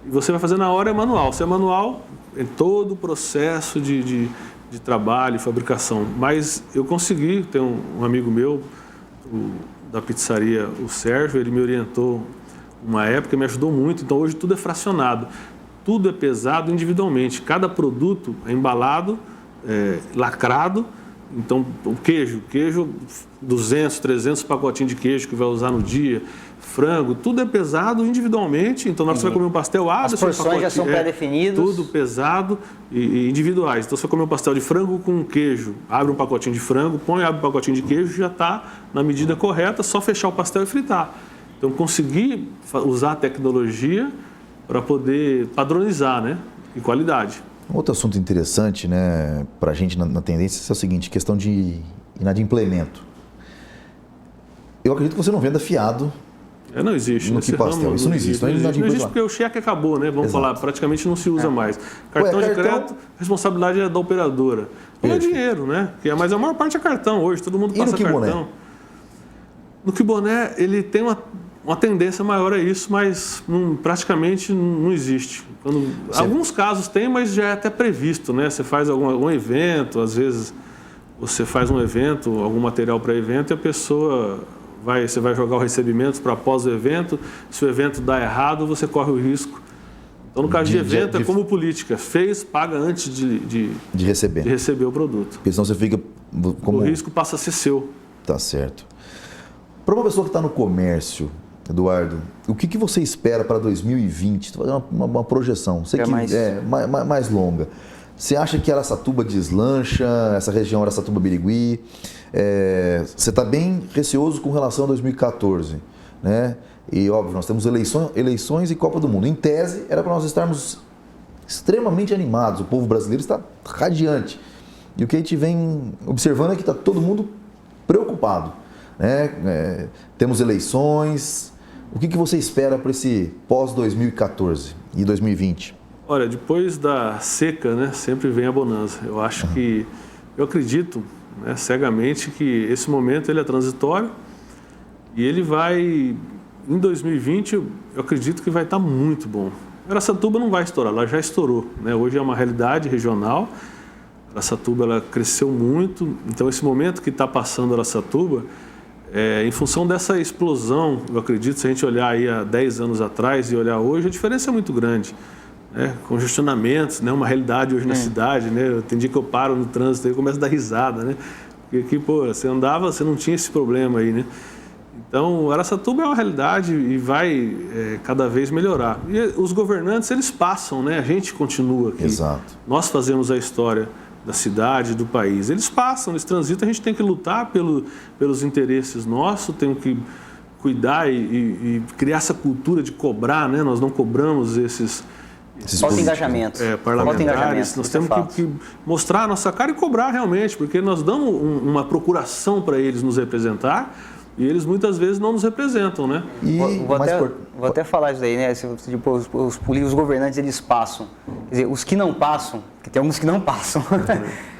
E você vai fazer na hora, é manual. Se é manual, é todo o processo de trabalho, fabricação. Mas eu consegui, tem um amigo meu, da pizzaria, o Sérgio, ele me orientou uma época, me ajudou muito. Então, hoje tudo é fracionado. Tudo é pesado individualmente. Cada produto é embalado, lacrado. Então, o queijo, 200, 300 pacotinhos de queijo que vai usar no dia, frango, tudo é pesado individualmente. Então, na hora que você vai comer um pastel, as porções já são pré-definidas. Tudo pesado e individuais. Então, você vai comer um pastel de frango com queijo, abre um pacotinho de frango, abre um pacotinho de queijo, já está na medida correta, só fechar o pastel e fritar. Então, consegui usar a tecnologia para poder padronizar, né, e qualidade. Outro assunto interessante, né, para a gente na tendência é o seguinte, questão de inadimplemento. Eu acredito que você não venda fiado. Não existe. No Que Pastel, isso não existe. Não existe porque o cheque acabou, né? Vamos falar, praticamente não se usa mais. Cartão de crédito, responsabilidade é da operadora. Não é dinheiro, né? Mas a maior parte é cartão hoje, todo mundo passa cartão. Boné? No Que Boné, ele tem uma tendência maior a isso, mas praticamente não existe. Alguns casos tem, mas já é até previsto, né? Você faz algum evento, às vezes você faz um evento, algum material para evento e a pessoa você vai jogar o recebimento para após o evento. Se o evento dá errado, você corre o risco. Então, no caso de evento, é como política. Fez, paga antes de receber o produto. Porque senão você fica... O risco passa a ser seu. Tá certo. Para uma pessoa que está no comércio, Eduardo, o que você espera para 2020? Estou fazendo uma projeção. Sei que é mais longa. Você acha que Araçatuba deslancha, essa região Araçatuba-Birigui? Você está bem receoso com relação a 2014, né? E óbvio, nós temos eleições e Copa do Mundo. Em tese, era para nós estarmos extremamente animados, o povo brasileiro está radiante. E o que a gente vem observando é que está todo mundo preocupado, né? Temos eleições. O que você espera para esse pós-2014 e 2020? Olha, depois da seca, né, sempre vem a bonança. Eu acho que, eu acredito, né, cegamente, que esse momento ele é transitório e ele vai, em 2020, eu acredito que vai estar muito bom. Araçatuba não vai estourar, ela já estourou, né? Hoje é uma realidade regional. Araçatuba ela cresceu muito, então esse momento que está passando Araçatuba, em função dessa explosão, eu acredito, se a gente olhar aí há 10 anos atrás e olhar hoje, a diferença é muito grande. Né? Congestionamentos, né? Uma realidade hoje na cidade, né? Tem dia que eu paro no trânsito e começo a dar risada, né? Porque aqui, pô, você andava, você não tinha esse problema aí, né? Então, Araçatuba é uma realidade e vai cada vez melhorar. E os governantes, eles passam, né? A gente continua aqui. Exato. Nós fazemos a história da cidade, do país. Eles passam, eles transitam, a gente tem que lutar pelos interesses nossos, temos que cuidar e criar essa cultura de cobrar, né? Nós não cobramos esses falta engajamento. Parlamentares, nós temos que mostrar a nossa cara e cobrar realmente, porque nós damos uma procuração para eles nos representar e eles muitas vezes não nos representam, né? Vou até falar isso daí, né? Tipo, os governantes, eles passam. Quer dizer, os que não passam, que tem alguns que não passam,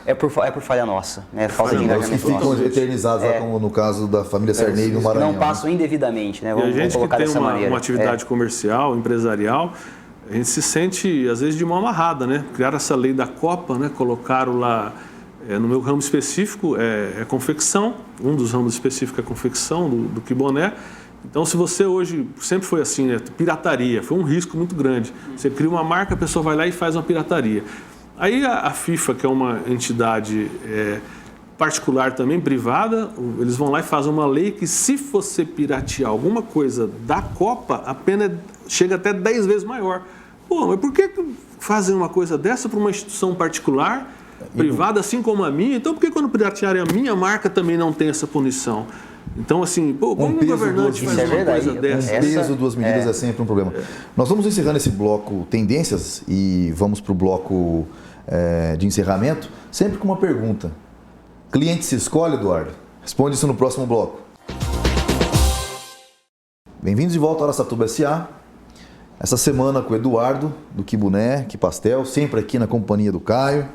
é por falha nossa, né? Falta de engajamento ficam nosso. eternizados, lá, como no caso da família Sarney no Maranhão. Não passam indevidamente, né? E a gente colocar que tem dessa maneira. uma atividade comercial, empresarial, a gente se sente, às vezes, de mão amarrada, né? Criaram essa lei da Copa, né? Colocaram lá, no meu ramo específico, é confecção, um dos ramos específicos é confecção, do quiboné. Então, se você hoje, sempre foi assim, né? Pirataria, foi um risco muito grande. Você cria uma marca, a pessoa vai lá e faz uma pirataria. Aí a FIFA, que é uma entidade particular também, privada, eles vão lá e fazem uma lei que, se você piratear alguma coisa da Copa, a pena chega até 10 vezes maior. Pô, mas por que fazem uma coisa dessa para uma instituição particular, privada, assim como a minha? Então, por que quando piratearem a minha marca também não tem essa punição? Então, assim, pô, como um governante faz uma coisa dessa? Um peso, duas medidas é sempre um problema. Nós vamos encerrando esse bloco tendências e vamos para o bloco de encerramento, sempre com uma pergunta. Cliente se escolhe, Eduardo? Responde isso no próximo bloco. Bem-vindos de volta ao Araçatuba S.A. Essa semana com o Eduardo, do Quiboné, Quipastel, sempre aqui na companhia do Caio.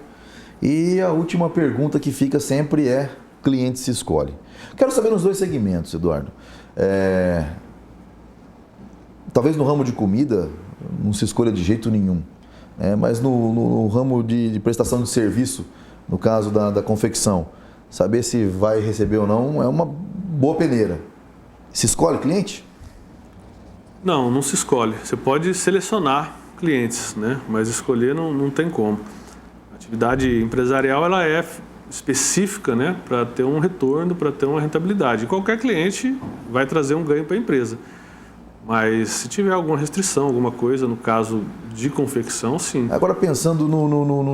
E a última pergunta que fica sempre é: cliente se escolhe? Quero saber nos dois segmentos, Eduardo. Talvez no ramo de comida não se escolha de jeito nenhum, mas no ramo de prestação de serviço, no caso da confecção, saber se vai receber ou não é uma boa peneira. Se escolhe cliente? Não se escolhe. Você pode selecionar clientes, né? Mas escolher não tem como. A atividade empresarial ela é específica, né? Para ter um retorno, para ter uma rentabilidade. E qualquer cliente vai trazer um ganho para a empresa. Mas se tiver alguma restrição, alguma coisa, no caso de confecção, sim. Agora pensando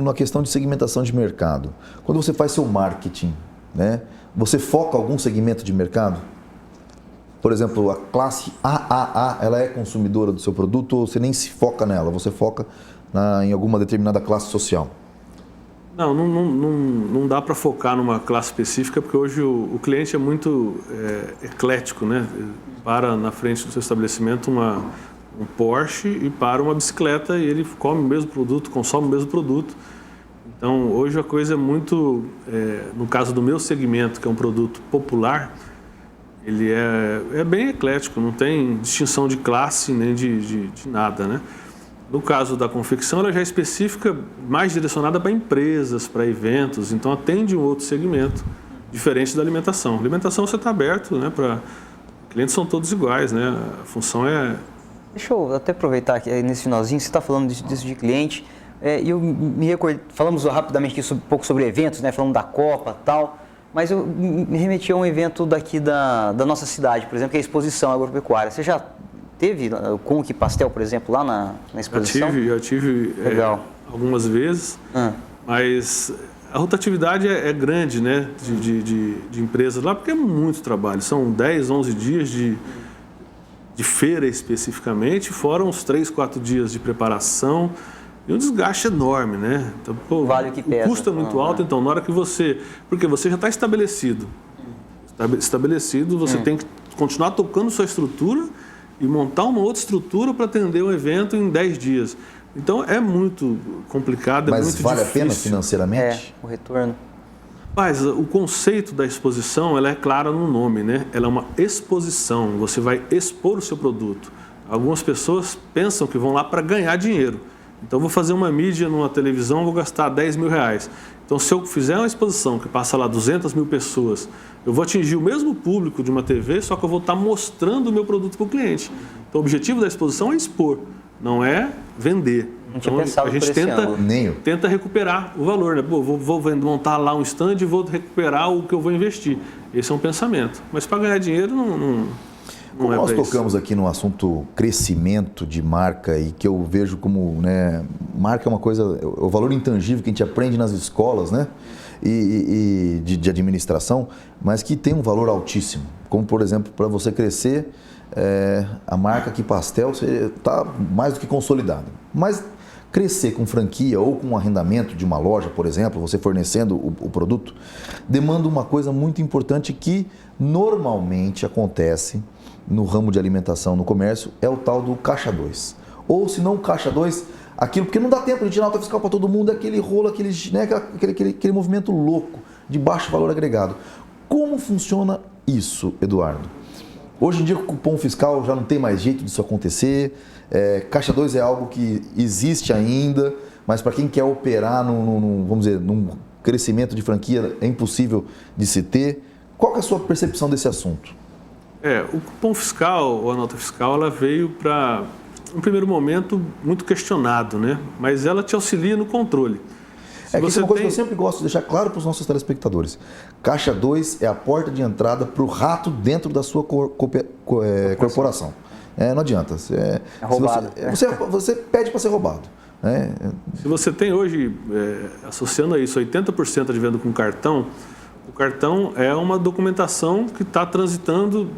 na questão de segmentação de mercado. Quando você faz seu marketing, né? Você foca algum segmento de mercado? Por exemplo, a classe AAA, ela é consumidora do seu produto ou você nem se foca nela? Você foca em alguma determinada classe social? Não dá para focar numa classe específica, porque hoje o cliente é muito eclético, né? Para na frente do seu estabelecimento um Porsche e para uma bicicleta e ele come o mesmo produto, consome o mesmo produto. Então, hoje a coisa é muito, no caso do meu segmento, que é um produto popular, ele é bem eclético, não tem distinção de classe nem de nada, né? No caso da confecção, ela já é específica, mais direcionada para empresas, para eventos, então atende um outro segmento, diferente da alimentação. Alimentação você está aberto, né? Clientes são todos iguais, né? A função é... Deixa eu até aproveitar aqui nesse finalzinho, você está falando disso de cliente, e eu me recordo, falamos rapidamente aqui um pouco sobre eventos, né? Falando da Copa e tal, mas eu me remeti a um evento daqui da nossa cidade, por exemplo, que é a Exposição Agropecuária. Você já teve com o Quipastel, por exemplo, lá na exposição? Já tive Legal. algumas vezes, mas A rotatividade é grande, né, de empresas lá, porque é muito trabalho. São 10, 11 dias de feira especificamente, fora uns 3, 4 dias de preparação e um desgaste enorme, né? Então, pô, vale o que pesa. O custo é muito alto, então na hora que porque você já está estabelecido. Estabelecido, você tem que continuar tocando sua estrutura e montar uma outra estrutura para atender um evento em 10 dias. Então é muito complicado, é muito difícil. Mas vale a pena financeiramente? O retorno. Mas o conceito da exposição, ela é clara no nome, né? Ela é uma exposição, você vai expor o seu produto. Algumas pessoas pensam que vão lá para ganhar dinheiro. Então, vou fazer uma mídia numa televisão, vou gastar 10 mil reais. Então, se eu fizer uma exposição que passa lá 200 mil pessoas, eu vou atingir o mesmo público de uma TV, só que eu vou estar mostrando o meu produto para o cliente. Então, o objetivo da exposição é expor, não é vender. Então, a gente tenta recuperar o valor, né? Pô, vou montar lá um stand e vou recuperar o que eu vou investir. Esse é um pensamento. Mas para ganhar dinheiro não é nós tocamos aqui no assunto crescimento de marca e que eu vejo como, né, marca é uma coisa, o valor intangível que a gente aprende nas escolas, né, e de administração, mas que tem um valor altíssimo. Como, por exemplo, para você crescer, a marca Aqui Pastel está mais do que consolidada. Mas crescer com franquia ou com arrendamento de uma loja, por exemplo, você fornecendo o produto, demanda uma coisa muito importante que normalmente acontece no ramo de alimentação, no comércio, é o tal do caixa 2. Ou se não caixa 2, aquilo, porque não dá tempo de tirar nota fiscal para todo mundo, é aquele rolo, aquele movimento louco, de baixo valor agregado. Como funciona isso, Eduardo? Hoje em dia o cupom fiscal já não tem mais jeito disso acontecer, caixa 2 é algo que existe ainda, mas para quem quer operar vamos dizer, num crescimento de franquia é impossível de se ter. Qual que é a sua percepção desse assunto? O cupom fiscal, ou a nota fiscal, ela veio para, um primeiro momento, muito questionado, né? Mas ela te auxilia no controle. Isso é uma coisa que eu sempre gosto de deixar claro para os nossos telespectadores. Caixa 2 é a porta de entrada para o rato dentro da sua corporação. Não adianta. É roubado. Você pede para ser roubado. Se você tem hoje, associando a isso, 80% de venda com cartão, o cartão é uma documentação que está transitando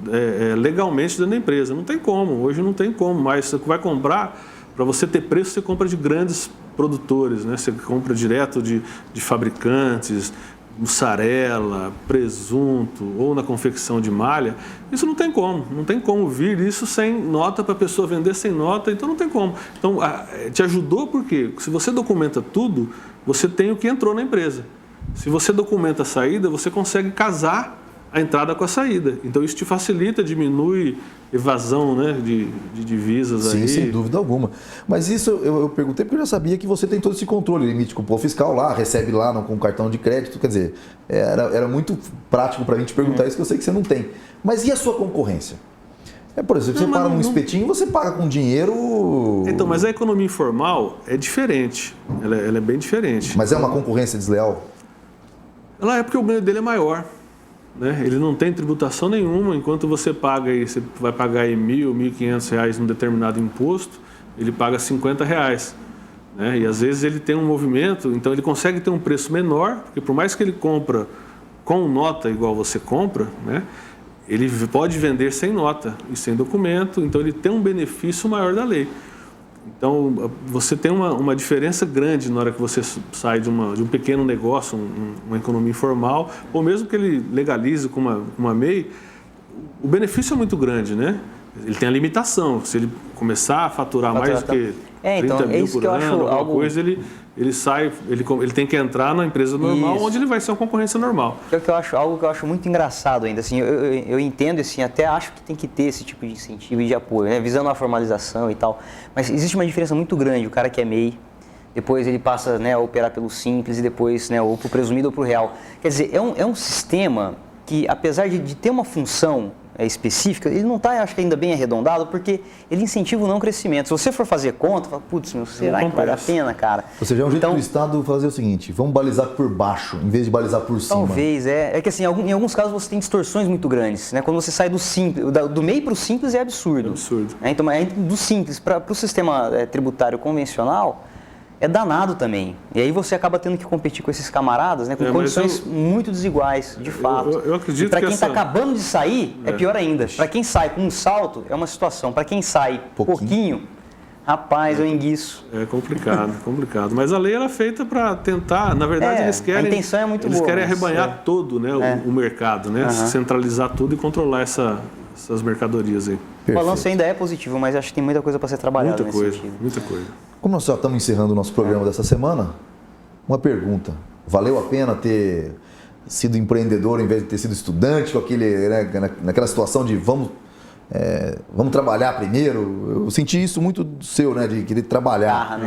legalmente dentro da empresa. Não tem como, hoje não tem como mais. Você vai comprar, para você ter preço, você compra de grandes produtores, né? Você compra direto de fabricantes, mussarela, presunto ou na confecção de malha. Isso não tem como vir isso sem nota para a pessoa vender sem nota, então não tem como. Então, te ajudou porque se você documenta tudo, você tem o que entrou na empresa. Se você documenta a saída, você consegue casar a entrada com a saída. Então, isso te facilita, diminui evasão, né, de divisas. Sim, sem dúvida alguma. Mas isso eu perguntei porque eu já sabia que você tem todo esse controle, limite de cupom fiscal lá, recebe lá com cartão de crédito. Quer dizer, era muito prático para mim te perguntar isso, que eu sei que você não tem. Mas e a sua concorrência? Por exemplo, você para num espetinho, você paga com dinheiro... Então, mas a economia informal é diferente. Ela é bem diferente. Mas é uma concorrência desleal? Ela é porque o ganho dele é maior, né? Ele não tem tributação nenhuma, enquanto você vai pagar aí R$1.000, R$1.500 num determinado imposto, ele paga R$50, né? E às vezes ele tem um movimento, então ele consegue ter um preço menor, porque por mais que ele compra com nota igual você compra, né? Ele pode vender sem nota e sem documento, então ele tem um benefício maior da lei. Então, você tem uma diferença grande na hora que você sai de um pequeno negócio, uma economia informal, ou mesmo que ele legalize com uma MEI, o benefício é muito grande, né? Ele tem a limitação. Se ele começar a faturar mais do que 30 mil por ano, alguma coisa, ele tem que entrar na empresa normal, onde ele vai ser uma concorrência normal. Algo que eu acho muito engraçado ainda, assim, eu entendo, assim, até acho que tem que ter esse tipo de incentivo e de apoio, né, visando a formalização e tal, mas existe uma diferença muito grande, o cara que é MEI, depois ele passa, né, a operar pelo Simples e depois, né, ou para o presumido ou para o real. Quer dizer, é um sistema que, apesar de ter uma função específica, ele não está, acho que ainda bem arredondado, porque ele incentiva o não crescimento. Se você for fazer conta, fala, putz, será que vale a pena, cara? Ou seja, é um jeito do Estado fazer o seguinte, vamos balizar por baixo, em vez de balizar por cima. Talvez, é que assim, em alguns casos você tem distorções muito grandes, né? Quando você sai do simples, do MEI para o simples é absurdo. É absurdo. Então, do simples para o sistema tributário convencional, é danado também. E aí você acaba tendo que competir com esses camaradas, né, com condições muito desiguais, de fato. Eu acredito para quem está acabando de sair, é pior ainda. Para quem sai com um salto, é uma situação. Para quem sai pouquinho, rapaz, eu enguiço. É complicado. Mas a lei era feita para tentar, na verdade, eles querem... A intenção é muito boa. Eles querem arrebanhar todo, né, o mercado, né? Centralizar tudo e controlar essas mercadorias aí. Perfeito. O balanço ainda é positivo, mas acho que tem muita coisa para ser trabalhada nesse sentido. Muita coisa. Como nós já estamos encerrando o nosso programa dessa semana, uma pergunta. Valeu a pena ter sido empreendedor em vez de ter sido estudante, com aquele, né, naquela situação de vamos trabalhar primeiro? Eu senti isso muito do seu, né, de querer trabalhar.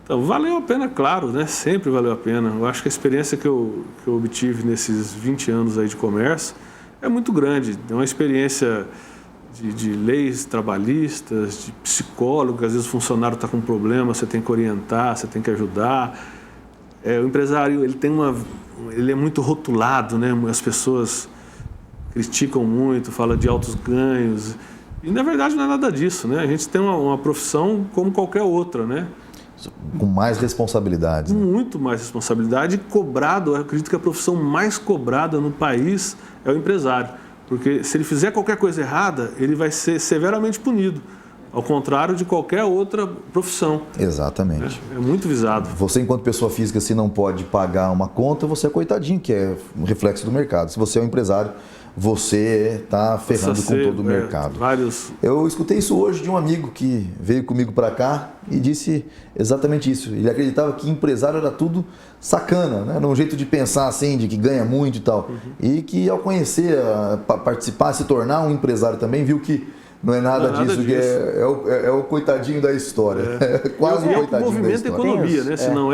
Então, valeu a pena, claro, né? Sempre valeu a pena. Eu acho que a experiência que eu obtive nesses 20 anos aí de comércio é muito grande. É uma experiência de leis trabalhistas, de psicólogo, às vezes o funcionário está com um problema, você tem que orientar, você tem que ajudar. O empresário, ele é muito rotulado, né? As pessoas criticam muito, falam de altos ganhos, e na verdade não é nada disso, né? A gente tem uma profissão como qualquer outra, né? Com mais responsabilidades. Muito mais responsabilidade e cobrado. Eu acredito que a profissão mais cobrada no país é o empresário. Porque se ele fizer qualquer coisa errada, ele vai ser severamente punido. Ao contrário de qualquer outra profissão. Exatamente. É muito visado. Você, enquanto pessoa física, se não pode pagar uma conta, você é coitadinho, que é um reflexo do mercado. Se você é um empresário, você está ferrando com todo o mercado. Eu escutei isso hoje de um amigo que veio comigo para cá e disse exatamente isso. Ele acreditava que empresário era tudo sacana, né? Num jeito de pensar assim, de que ganha muito e tal. E que ao conhecer, participar, se tornar um empresário também, viu que não é nada disso. Que é o coitadinho da história. É quase um coitadinho o movimento da economia, né? Se não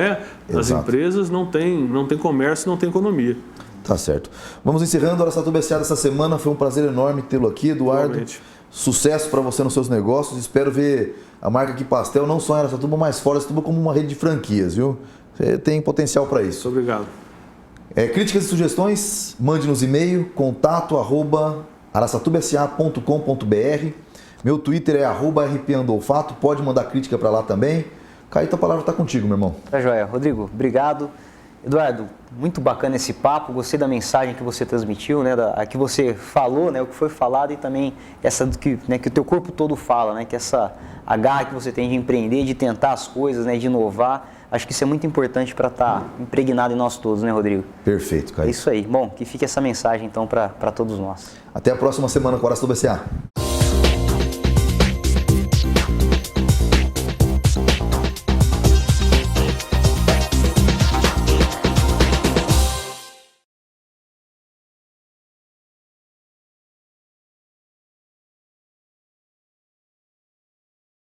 as empresas, não tem comércio, não tem economia. Tá certo. Vamos encerrando a Araçatuba S.A. dessa semana. Foi um prazer enorme tê-lo aqui, Eduardo. Realmente. Sucesso para você nos seus negócios. Espero ver a marca Aqui Pastel não só em Araçatuba, mas fora de Araçatuba como uma rede de franquias, viu? Você tem potencial para isso. Muito obrigado. Críticas e sugestões, mande-nos e-mail, contato@araçatubasa.com.br. Meu Twitter é @rpandolfato. Pode mandar crítica para lá também. Caíto, a palavra está contigo, meu irmão. Tá joia. Rodrigo, obrigado. Eduardo, muito bacana esse papo, gostei da mensagem que você transmitiu, né, a que você falou, né, o que foi falado e também essa que o teu corpo todo fala, né, que essa garra que você tem de empreender, de tentar as coisas, né, de inovar, acho que isso é muito importante para estar impregnado em nós todos, né, Rodrigo? Perfeito, Caio. É isso aí. Bom, que fique essa mensagem então para todos nós. Até a próxima semana com a Araçatuba S.A.